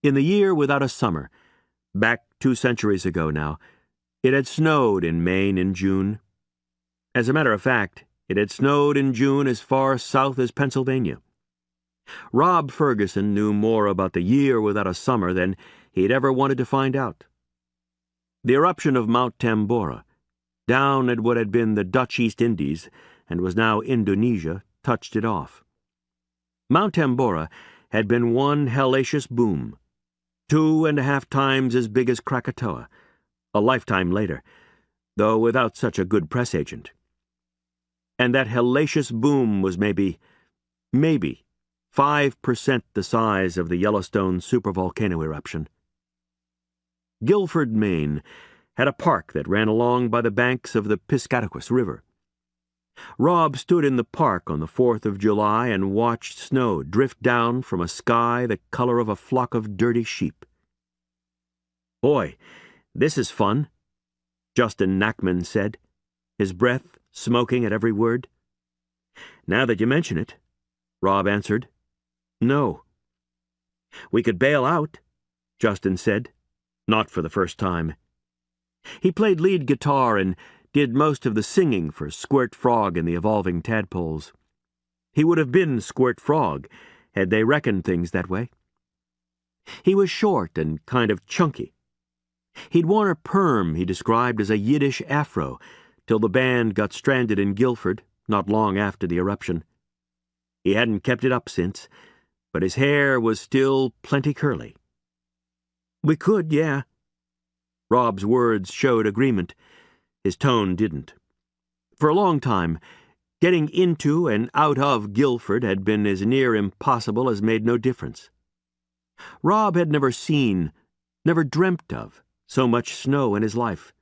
In the year without a summer, back 2 centuries ago now, it had snowed in Maine in June. As a matter of fact, it had snowed in June as far south as Pennsylvania. Rob Ferguson knew more about the year without a summer than he'd ever wanted to find out. The eruption of Mount Tambora, down at what had been the Dutch East Indies and was now Indonesia, touched it off. Mount Tambora had been one hellacious boom, 2.5 times as big as Krakatoa, a lifetime later, though without such a good press agent. And that hellacious boom was maybe 5% the size of the Yellowstone supervolcano eruption. Guilford, Maine, had a park that ran along by the banks of the Piscataquis River. Rob stood in the park on the 4th of July and watched snow drift down from a sky the color of a flock of dirty sheep. "Boy, this is fun," Justin Nachman said, his breath smoking at every word. "Now that you mention it," Rob answered. "No." "We could bail out," Justin said, not for the first time. He played lead guitar and did most of the singing for Squirt Frog and the Evolving Tadpoles. He would have been Squirt Frog had they reckoned things that way. He was short and kind of chunky. He'd worn a perm he described as a Yiddish afro till the band got stranded in Guilford not long after the eruption. He hadn't kept it up since, but his hair was still plenty curly. "We could, yeah." Rob's words showed agreement. His tone didn't. For a long time, getting into and out of Guilford had been as near impossible as made no difference. Rob had never seen, never dreamt of, so much snow in his life.